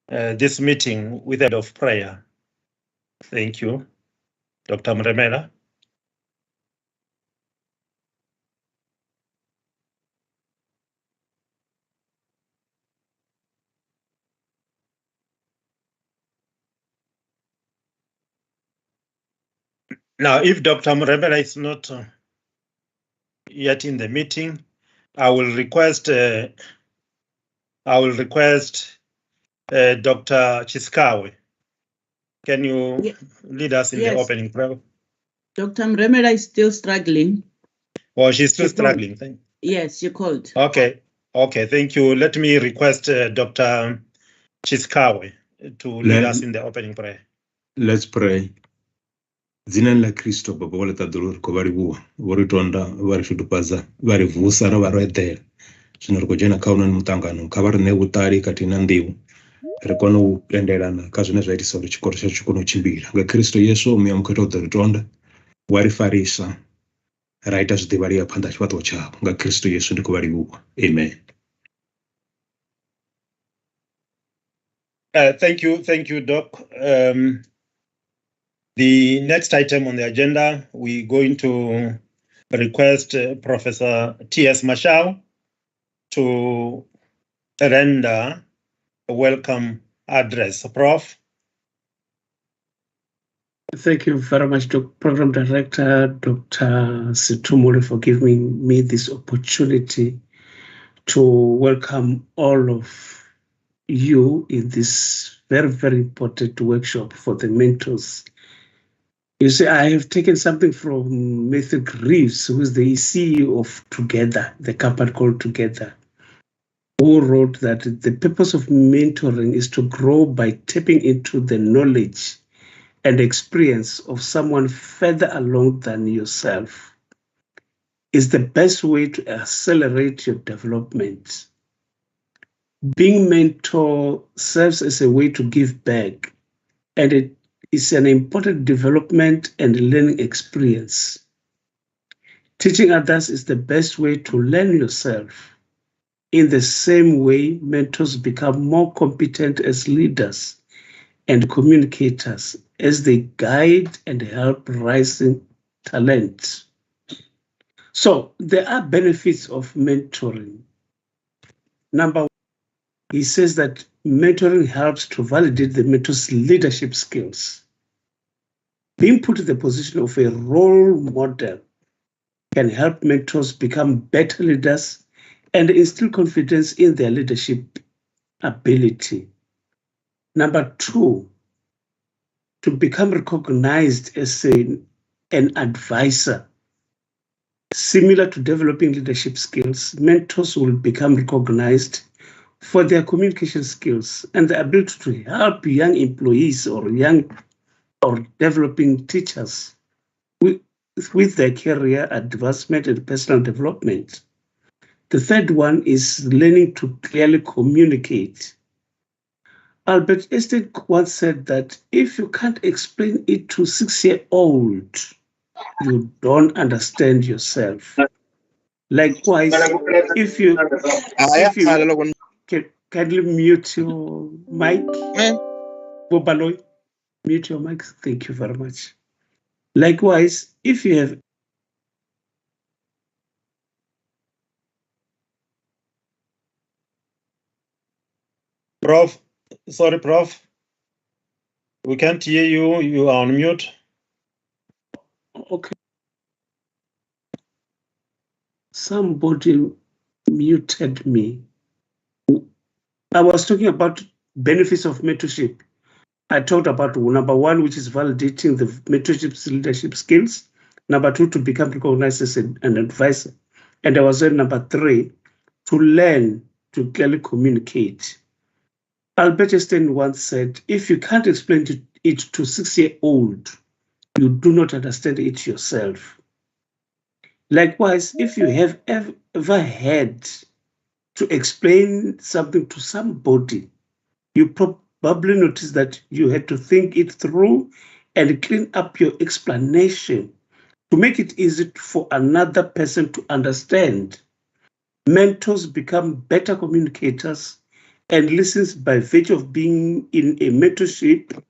this meeting with a word of prayer. Thank you. Dr. Mremela. Now, if Dr. Mremela is not yet in the meeting, I will request Dr. Chiskawe. Can you lead us in the opening prayer? Dr. Mremela is still struggling. Oh, she's still struggling. Yes, you called. Okay, thank you. Let me request Dr. Chiskawe to lead us in the opening prayer. Let's pray. Dzina la Kristo baba wale tadulur ko bari buwa wari tonda bari shudupaza bari vusa na bari edel sinor ko jena kauna mutangano kabari ne utari katina ndiu rekono prenderana kazune zaidi sauri chikoro cha chikono chimbira nga Kristo Yesu miamkoto tonda wari farisa raita zdivaria panda chwato cha nga Kristo Yesu ndiko bari buwa. Amen. Thank you, Doc. The next item on the agenda, we're going to request Professor T.S. Mashao to render a welcome address. Prof. Thank you very much, Program Director Dr. Situmule, for giving me this opportunity to welcome all of you in this very, very important workshop for the mentors. You see, I have taken something from Matthew Reeves, who is the CEO of Together, the company called Together, who wrote that the purpose of mentoring is to grow by tapping into the knowledge and experience of someone further along than yourself. Is the best way to accelerate your development. Being mentor serves as a way to give back, and it is an important development and learning experience. Teaching others is the best way to learn yourself. In the same way, mentors become more competent as leaders and communicators as they guide and help rising talent. So there are benefits of mentoring. Number one, he says that mentoring helps to validate the mentor's leadership skills. Being put in the position of a role model can help mentors become better leaders and instill confidence in their leadership ability. Number two, to become recognized as an advisor. Similar to developing leadership skills, mentors will become recognized for their communication skills and the ability to help young employees or developing teachers with their career advancement and personal development. The third one is learning to clearly communicate. Albert Einstein once said that if you can't explain it to a 6-year-old, you don't understand yourself. Likewise, if you can you mute your mic? Bobaloy, mute your mic. Thank you very much. Likewise, if you have Prof. Sorry, Prof. We can't hear you. You are on mute. Okay. Somebody muted me. I was talking about benefits of mentorship. I talked about number one, which is validating the mentorship's leadership skills. Number two, to become recognized as an advisor. And I was at number three, to learn to clearly communicate. Albert Einstein once said, if you can't explain it to a 6-year-old, you do not understand it yourself. Likewise, if you have ever had to explain something to somebody, you probably notice that you had to think it through and clean up your explanation to make it easy for another person to understand. Mentors become better communicators and listens by virtue of being in a mentorship.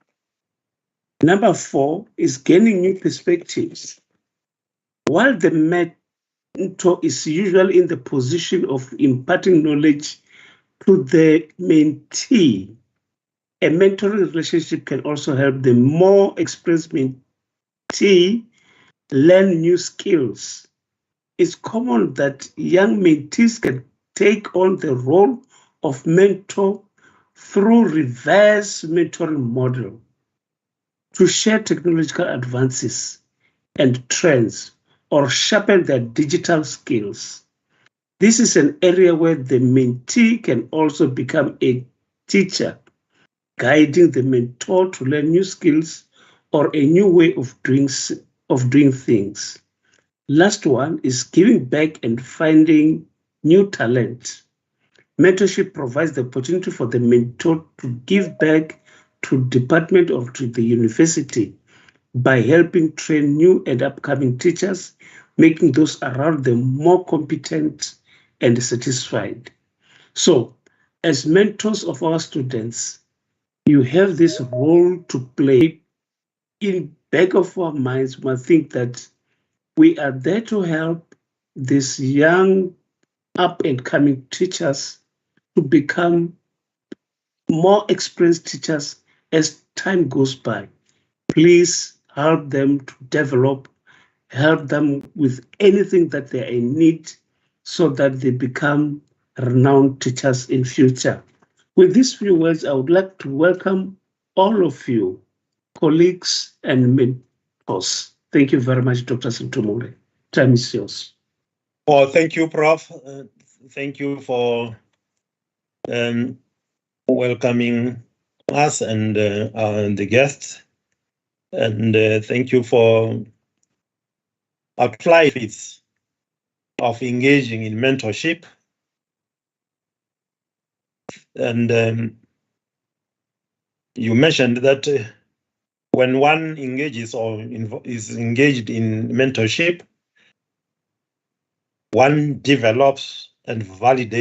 Number 4 is gaining new perspectives. While the mentor is usually in the position of imparting knowledge to the mentee, a mentoring relationship can also help the more experienced mentee learn new skills. It's common that young mentees can take on the role of mentor through reverse mentoring model to share technological advances and trends or sharpen their digital skills. This is an area where the mentee can also become a teacher, guiding the mentor to learn new skills or a new way of doing things. Last one is giving back and finding new talent. Mentorship provides the opportunity for the mentor to give back to department or to the university by helping train new and upcoming teachers, making those around them more competent and satisfied. So, as mentors of our students, you have this role to play. In back of our minds, we think that we are there to help these young up and coming teachers to become more experienced teachers as time goes by. Please help them to develop, help them with anything that they are in need so that they become renowned teachers in future. With these few words, I would like to welcome all of you, colleagues and mentors. Thank you very much, Dr. Sintumule. Time is yours. Well, thank you, Prof. Thank you for welcoming us and the guests. And thank you for applying benefits of engaging in mentorship. And you mentioned that when one engages or is engaged in mentorship, one develops and validates